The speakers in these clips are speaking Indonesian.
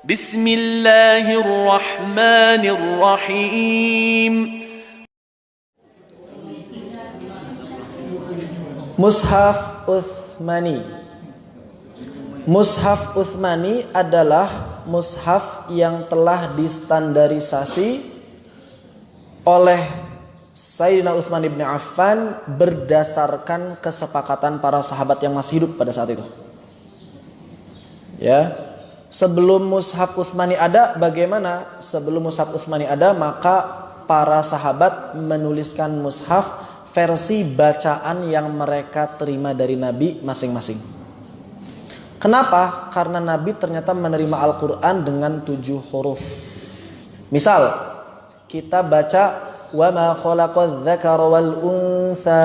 Bismillahirrahmanirrahim. Mushaf Utsmani. Mushaf Utsmani adalah mushaf yang telah distandarisasi oleh Sayyidina Utsman bin Affan berdasarkan kesepakatan para sahabat yang masih hidup pada saat itu. Ya. Sebelum mushaf Utsmani ada, bagaimana? Sebelum mushaf Utsmani ada, maka para sahabat menuliskan mushaf versi bacaan yang mereka terima dari Nabi masing-masing. Kenapa? Karena Nabi ternyata menerima Al-Quran dengan 7 huruf. Misal, kita baca wa ma khalaqadz dzakara wal untha.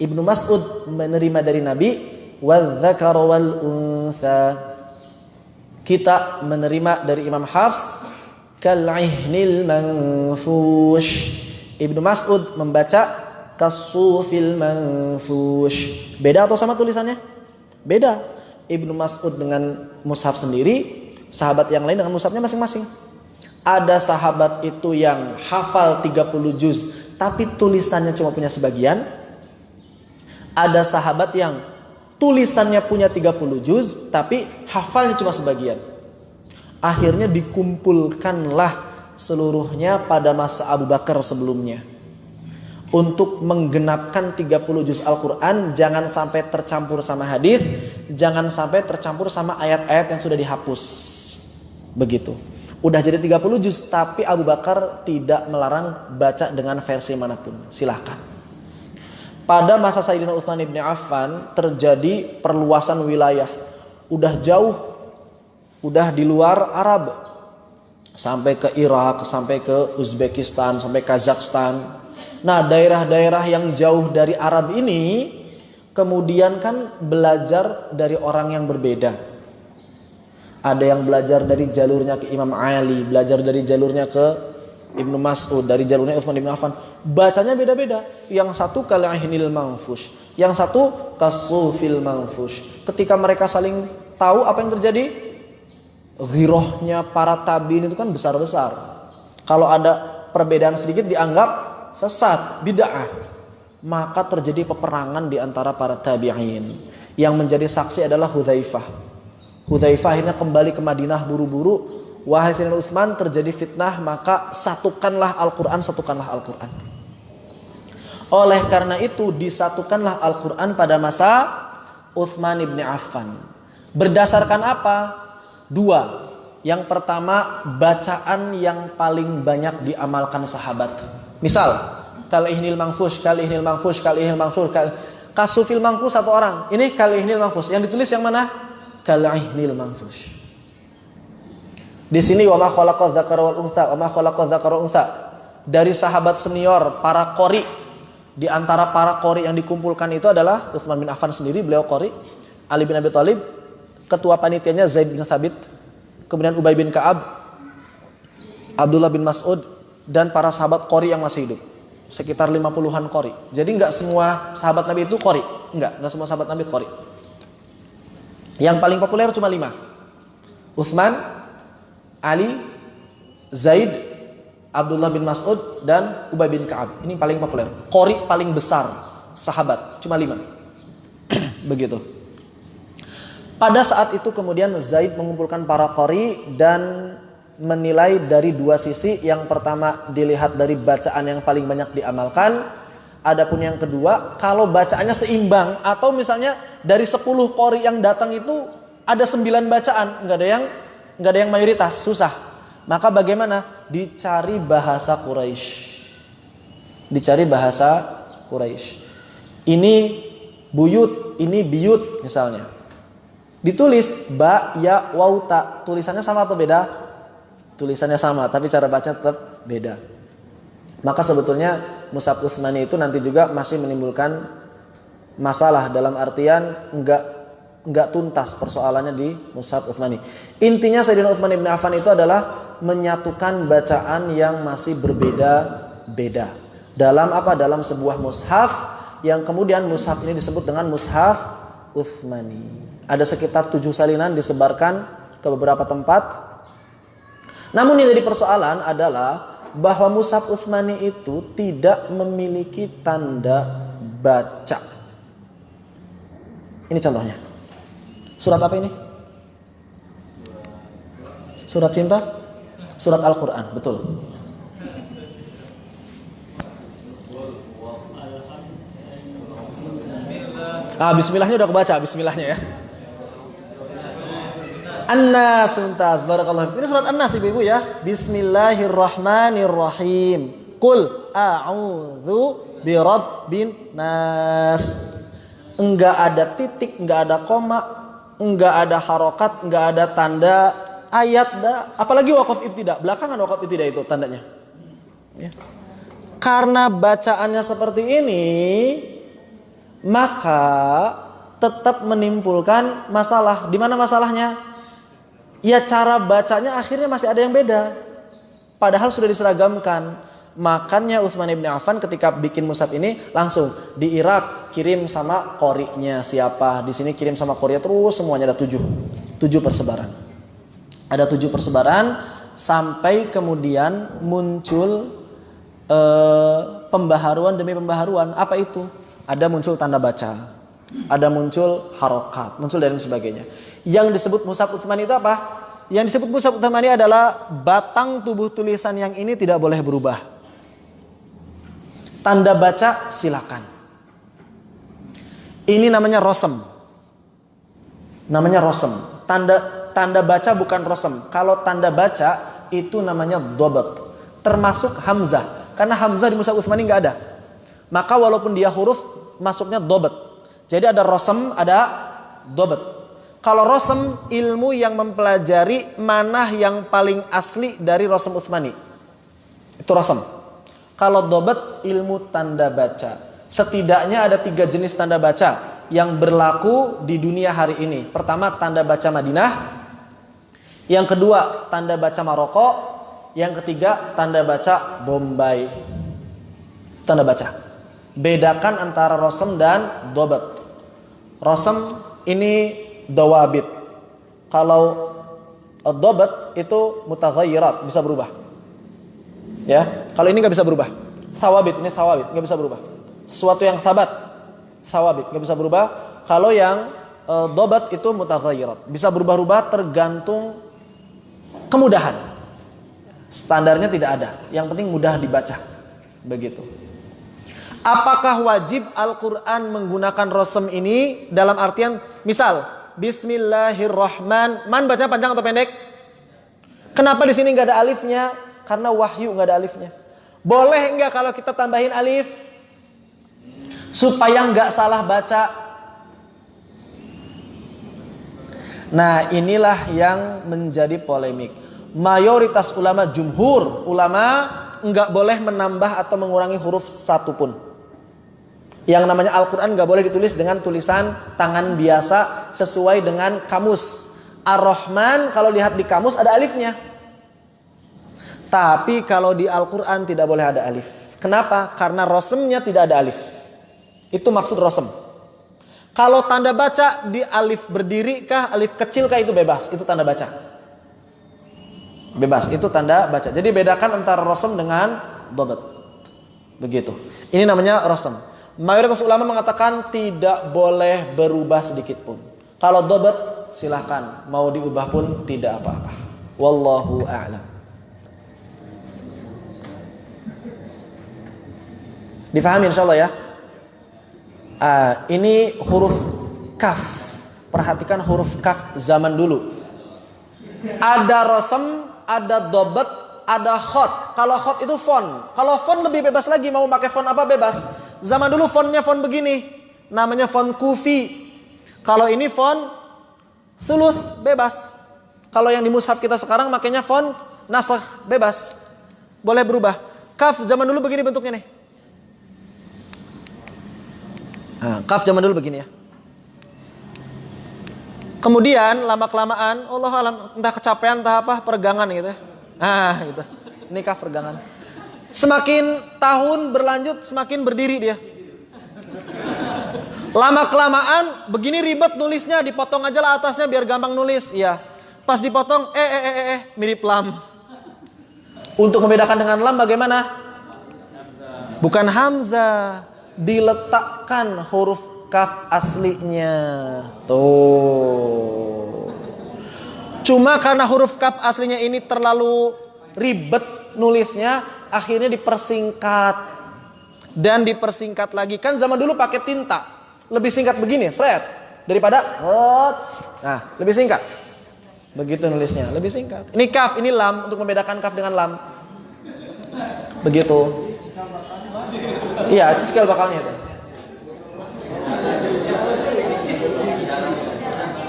Ibnu Mas'ud menerima dari Nabi wadz dzakara wal untha. Kita menerima dari Imam Hafs kal ihnil manfush. Ibnu Mas'ud membaca kasufil manfush. Beda atau sama tulisannya? Beda. Ibnu Mas'ud dengan mushaf sendiri, sahabat yang lain dengan mushafnya masing-masing. Ada sahabat itu yang hafal 30 juz tapi tulisannya cuma punya sebagian. Ada sahabat yang tulisannya punya 30 juz tapi hafalnya cuma sebagian. Akhirnya dikumpulkanlah seluruhnya pada masa Abu Bakar sebelumnya. Untuk menggenapkan 30 juz Al-Quran, jangan sampai tercampur sama hadis, jangan sampai tercampur sama ayat-ayat yang sudah dihapus. Begitu. Udah jadi 30 juz, tapi Abu Bakar tidak melarang baca dengan versi manapun. Silahkan. Pada masa Sayyidina Utsman bin Affan terjadi perluasan wilayah. Udah jauh, udah di luar Arab. Sampai ke Irak, sampai ke Uzbekistan, sampai Kazakhstan. Nah, daerah-daerah yang jauh dari Arab ini kemudian kan belajar dari orang yang berbeda. Ada yang belajar dari jalurnya ke Imam Ali, belajar dari jalurnya ke Ibnu Mas'ud, dari jalurnya Utsman bin Affan. Bacanya beda-beda. Yang satu kal-ihnil manfush, yang satu kasufil manfush. Ketika mereka saling tahu apa yang terjadi, ghirahnya para tabi'in itu kan besar-besar. Kalau ada perbedaan sedikit dianggap sesat, bid'ah. Maka terjadi peperangan di antara para tabi'in. Yang menjadi saksi adalah Hudzaifah. Hudzaifah akhirnya kembali ke Madinah buru-buru. Wahai Sayyidina Utsman, terjadi fitnah, maka satukanlah Al-Quran, satukanlah Al-Quran. Oleh karena itu disatukanlah Al-Quran pada masa Utsman bin Affan. Berdasarkan apa? 2. Yang pertama, bacaan yang paling banyak diamalkan sahabat. Misal, kal ihnil manfush, kal ihnil manfush, kal ihnil manfush, kasufil manfush satu orang. Ini kal ihnil manfush. Yang ditulis yang mana? Kal ihnil manfush. Di sini wa ma khalaqadz dzakara wal untha, wa ma khalaqadz dzakara wal untha. Dari sahabat senior, para qori. Di antara para qori yang dikumpulkan itu adalah Utsman bin Affan sendiri, beliau qori. Ali bin Abi Thalib, ketua panitianya Zaid bin Thabit, kemudian Ubay bin Ka'ab, Abdullah bin Mas'ud, dan para sahabat qori yang masih hidup. Sekitar 50-an qori. Jadi enggak semua sahabat Nabi itu qori. Enggak semua sahabat Nabi qori. Yang paling populer cuma 5. Utsman, Ali, Zaid, Abdullah bin Mas'ud, dan Ubay bin Ka'ab. Ini paling populer. Qori paling besar sahabat, cuma 5. Begitu. Pada saat itu kemudian Zaid mengumpulkan para qori dan menilai dari 2 sisi. Yang pertama dilihat dari bacaan yang paling banyak diamalkan. Adapun yang kedua, kalau bacaannya seimbang atau misalnya dari 10 qori yang datang itu ada 9 bacaan, enggak ada yang mayoritas, susah. Maka bagaimana? Dicari bahasa Quraisy. Dicari bahasa Quraisy. Ini buyut, ini biyut misalnya. Ditulis ba, ya, waw, ta. Tulisannya sama atau beda? Tulisannya sama, tapi cara baca tetap beda. Maka sebetulnya mushaf Utsmani itu nanti juga masih menimbulkan masalah dalam artian enggak tuntas persoalannya di mushaf Utsmani. Intinya Sayyidina Utsman bin Affan itu adalah menyatukan bacaan yang masih berbeda-beda dalam apa? Dalam sebuah mushaf yang kemudian mushaf ini disebut dengan mushaf Utsmani. Ada sekitar 7 salinan disebarkan ke beberapa tempat Namun yang jadi persoalan adalah bahwa mushaf Utsmani itu tidak memiliki tanda baca. Ini contohnya. Surat apa ini? Surat cinta? Surat Al-Quran, betul. Bismillahnya udah kebaca, bismillahnya ya. An-Nas, tuntas, barakallahu. Ini surat An-Nas ibu-ibu ya. Bismillahirrahmanirrahim. Qul a'udzu birabbin nas. Enggak ada titik, enggak ada koma, enggak ada harokat, enggak ada tanda ayat, apalagi waqaf ibtida. Belakangan waqaf ibtida itu tandanya. Ya. Karena bacaannya seperti ini, maka tetap menimbulkan masalah. Di mana masalahnya? Ya cara bacanya akhirnya masih ada yang beda. Padahal sudah diseragamkan. Makanya Utsman bin Affan ketika bikin mushaf ini langsung di Irak kirim sama qori'nya siapa, di sini kirim sama qori'nya, terus semuanya ada 7 persebaran. Ada 7 persebaran sampai kemudian muncul pembaharuan demi pembaharuan. Apa itu? Ada muncul tanda baca, ada muncul harokat, muncul dan sebagainya. Yang disebut mushaf Utsmani itu apa? Yang disebut mushaf Utsmani adalah batang tubuh tulisan yang ini tidak boleh berubah. Tanda baca silakan. Ini namanya rosem. Namanya rosem. Tanda baca bukan rosem. Kalau tanda baca itu namanya dobat. Termasuk hamzah. Karena hamzah di mushaf Utsmani nggak ada. Maka walaupun dia huruf masuknya dobat. Jadi ada rosem, ada dobat. Kalau rosem, ilmu yang mempelajari mana yang paling asli dari rosem Utsmani. Itu rosem. Kalau dobat, ilmu tanda baca. Setidaknya ada 3 jenis tanda baca yang berlaku di dunia hari ini. Pertama, tanda baca Madinah. Yang kedua, tanda baca Maroko. Yang ketiga, tanda baca Bombay. Tanda baca. Bedakan antara rosem dan dobat. Rosem ini dawabit. Kalau dobat itu mutaghayyirat, bisa berubah. Ya, kalau ini nggak bisa berubah. Thawabit, ini thawabit, nggak bisa berubah. Sesuatu yang sabat, thawabit, nggak bisa berubah. Kalau yang dobat itu mutaghayyirat, bisa berubah-ubah tergantung kemudahan. Standarnya tidak ada, yang penting mudah dibaca. Begitu. Apakah wajib Al-Quran menggunakan rosem ini dalam artian misal Bismillahirrahmanirrahim, man baca panjang atau pendek? Kenapa di sini nggak ada alifnya? Karena wahyu nggak ada alifnya. Boleh nggak kalau kita tambahin alif supaya nggak salah baca? Nah, inilah yang menjadi polemik. Mayoritas ulama, jumhur ulama nggak boleh menambah atau mengurangi huruf satupun. Yang namanya Al-Quran nggak boleh ditulis dengan tulisan tangan biasa sesuai dengan kamus. Ar-Rahman kalau lihat di kamus ada alifnya. Tapi kalau di Al-Quran tidak boleh ada alif. Kenapa? Karena rosemnya tidak ada alif. Itu maksud rosem. Kalau tanda baca di alif berdiri kah, alif kecil kah, itu bebas. Itu tanda baca. Bebas, itu tanda baca. Jadi bedakan antara rosem dengan dobat. Begitu. Ini namanya rosem. Mayoritas ulama mengatakan tidak boleh berubah sedikit pun. Kalau dobat silahkan, mau diubah pun tidak apa-apa. Wallahu a'lam. Difahami insyaallah ya. Ini huruf kaf. Perhatikan huruf kaf zaman dulu. Ada rosem, ada dobat, ada khot. Kalau khot itu font. Kalau font lebih bebas lagi, mau pakai font apa bebas. Zaman dulu fontnya font begini, namanya font kufi. Kalau ini font thuluth, bebas. Kalau yang di mushaf kita sekarang makanya font nasakh, bebas. Boleh berubah. Kaf zaman dulu begini bentuknya nih. Kaf zaman dulu begini ya. Kemudian lama-kelamaan, Allah alam, entah kecapean, entah apa, peregangan gitu. Gitu. Ini kaf peregangan. Semakin tahun berlanjut, semakin berdiri dia. Lama-kelamaan, begini ribet nulisnya, dipotong aja lah atasnya biar gampang nulis. Iya. Pas dipotong, mirip lam. Untuk membedakan dengan lam bagaimana? Bukan hamzah, diletakkan huruf kaf aslinya. Tuh. Cuma karena huruf kaf aslinya ini terlalu ribet nulisnya, akhirnya dipersingkat. Dan dipersingkat lagi. Kan zaman dulu pakai tinta. Lebih singkat begini, flat. Daripada nah, lebih singkat. Begitu nulisnya, lebih singkat. Ini kaf, ini lam, untuk membedakan kaf dengan lam. Begitu. Iya, itu cikal bakalnya itu.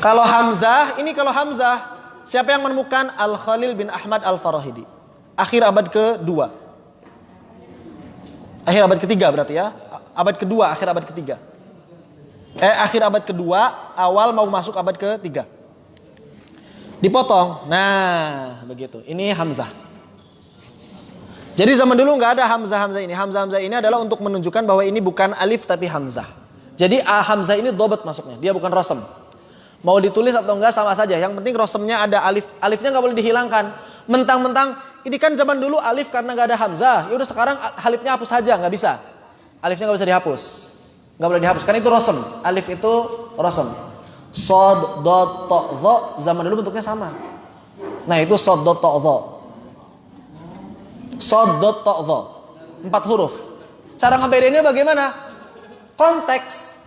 Kalau hamzah, ini kalau hamzah, siapa yang menemukan? Al-Khalil bin Ahmad Al-Farahidi. Akhir abad ke-2. Akhir abad ke-3 berarti ya. Abad ke-2, akhir abad ke-3. Akhir abad ke-2, awal mau masuk abad ke-3. Dipotong. Nah, begitu. Ini hamzah. Jadi zaman dulu nggak ada hamzah-hamzah ini. Hamzah-hamzah ini adalah untuk menunjukkan bahwa ini bukan alif tapi hamzah. Jadi hamzah ini dobet masuknya. Dia bukan rosem. Mau ditulis atau enggak sama saja. Yang penting rosemnya ada alif. Alifnya nggak boleh dihilangkan. Mentang-mentang ini kan zaman dulu alif karena nggak ada hamzah. Ya udah sekarang alifnya hapus saja, nggak bisa. Alifnya nggak bisa dihapus. Nggak boleh dihapus. Karena itu rosem. Alif itu rosem. Sod, dot, to, dho, zaman dulu bentuknya sama. Nah itu sod, dot, to, dho. Sod, dot, to, dho. 4 huruf. Cara ngebedainnya bagaimana? Konteks.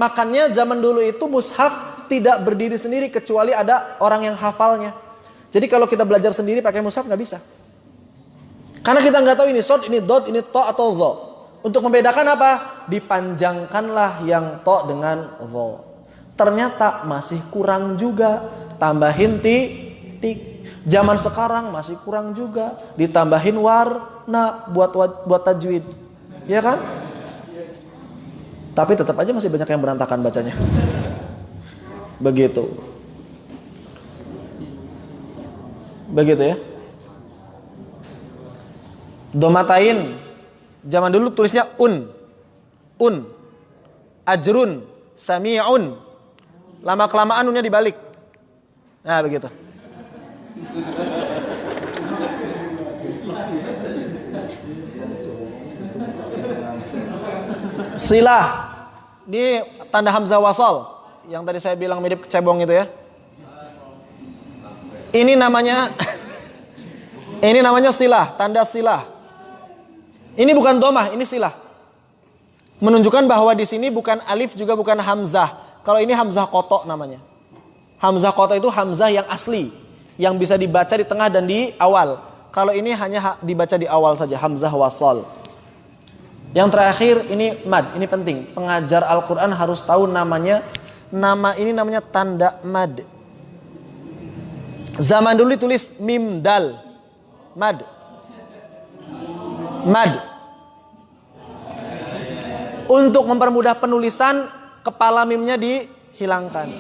Makanya zaman dulu itu mushaf tidak berdiri sendiri kecuali ada orang yang hafalnya. Jadi kalau kita belajar sendiri pakai mushaf nggak bisa. Karena kita nggak tahu ini sod, ini dot, ini to atau dho. Untuk membedakan apa? Dipanjangkanlah yang to dengan dho. Ternyata masih kurang juga. Tambahin tik. Zaman sekarang masih kurang juga. Ditambahin warna buat tajwid. Ya kan? Tapi tetap aja masih banyak yang berantakan bacanya. Begitu. Begitu ya. Domatain. Zaman dulu tulisnya un. Ajrun. Sami'un. Lama kelamaan unnya dibalik. Nah begitu. Silah. Ini tanda hamzah wasal. Yang tadi saya bilang mirip cebong itu ya. Ini namanya ini namanya silah, tanda silah. Ini bukan domah, ini silah. Menunjukkan bahwa di sini bukan alif juga bukan hamzah. Kalau ini hamzah kotok namanya. Hamzah kotok itu hamzah yang asli, yang bisa dibaca di tengah dan di awal. Kalau ini hanya dibaca di awal saja, hamzah wasal. Yang terakhir ini mad, ini penting. Pengajar Al-Quran harus tahu namanya. Nama ini namanya tanda mad. Zaman dulu ditulis mim dal. Mad. Untuk mempermudah penulisan, kepala mimnya dihilangkan.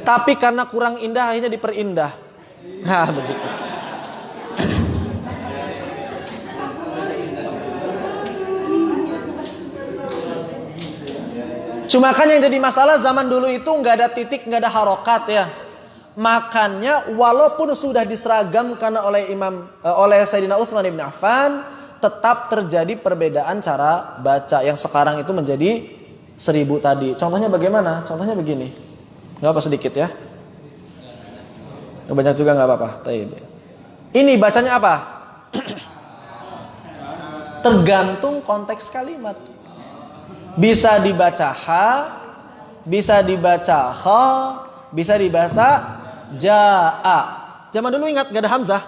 Tapi karena kurang indah akhirnya diperindah. Nah begitu. Cuma kan yang jadi masalah zaman dulu itu nggak ada titik, nggak ada harokat ya. Makanya walaupun sudah diseragamkan oleh Sayyidina Utsman bin Affan, tetap terjadi perbedaan cara baca yang sekarang itu menjadi 1000 tadi. Contohnya bagaimana? Contohnya begini. Nggak apa sedikit ya. Banyak juga nggak apa-apa. Ini bacanya apa? Tergantung konteks kalimat. Bisa dibaca ha, bisa dibaca kha, bisa dibaca ja'a. Zaman dulu ingat gak ada hamzah.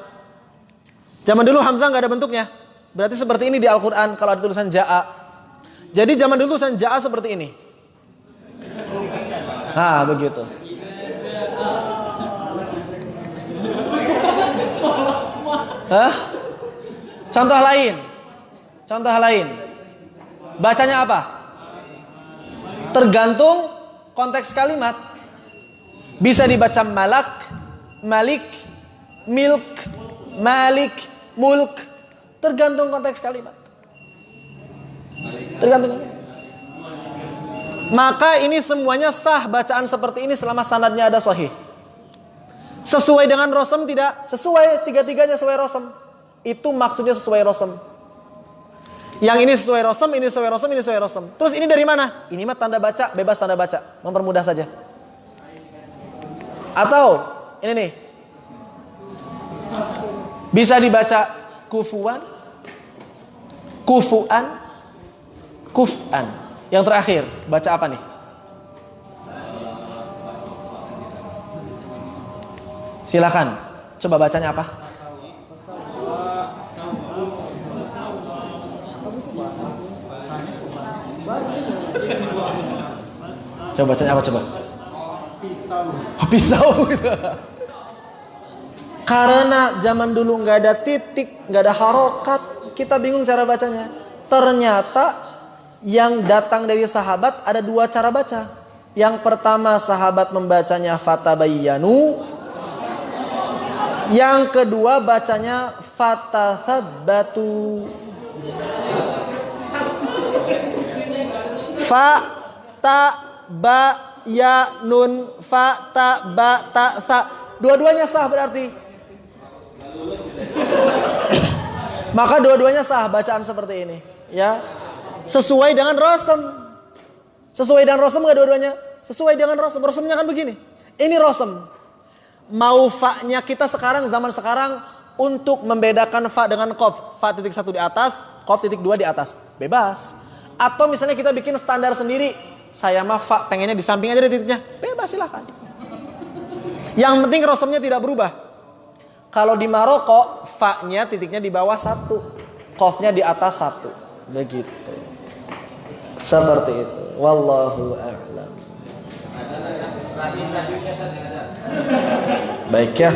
Zaman dulu hamzah gak ada bentuknya. Berarti seperti ini di Al-Quran kalau ada tulisan ja'a. Jadi zaman dulu tulisan ja'a seperti ini. Nah begitu. Hah? Contoh lain. Bacanya apa? Tergantung konteks kalimat. Bisa dibaca malak, malik, milk, malik, mulk. Tergantung konteks kalimat. Maka ini semuanya sah bacaan seperti ini selama sanadnya ada sahih. Sesuai dengan rosem tidak? Sesuai, tiga-tiganya sesuai rosem. itu maksudnya sesuai rosem. Yang ini sesuai rosem, ini sesuai rosem, ini sesuai rosem. Terus ini dari mana? Ini mah tanda baca, bebas tanda baca, mempermudah saja. Atau ini nih, bisa dibaca kufuan, kufuan, kufan. Yang terakhir, baca apa nih? Silakan, coba bacanya apa? Coba bacanya apa coba? Pisau gitu. Karena zaman dulu nggak ada titik, nggak ada harokat, kita bingung cara bacanya. Ternyata yang datang dari sahabat ada dua cara baca. Yang pertama sahabat membacanya fatabayyanu. Yang kedua bacanya fatathabbatu. Fa ta ba ya nun fa ta ba ta tha. Dua-duanya sah berarti. Maka dua-duanya sah bacaan seperti ini, ya. Sesuai dengan rosem. Sesuai dengan rosem enggak dua-duanya? Sesuai dengan rosem. Rosemnya kan begini. Ini rosem. Mau fa-nya kita sekarang, zaman sekarang, untuk membedakan fa dengan qaf. Fa titik 1 di atas, qaf titik 2 di atas. Bebas. Atau misalnya kita bikin standar sendiri. Saya mah fa pengennya di samping aja deh titiknya. Bebas silahkan. Yang penting rosemnya tidak berubah. Kalau di Maroko, fa-nya titiknya di bawah 1. Qaf-nya di atas 1. Begitu. Seperti itu. Wallahu a'lam. Baik ya.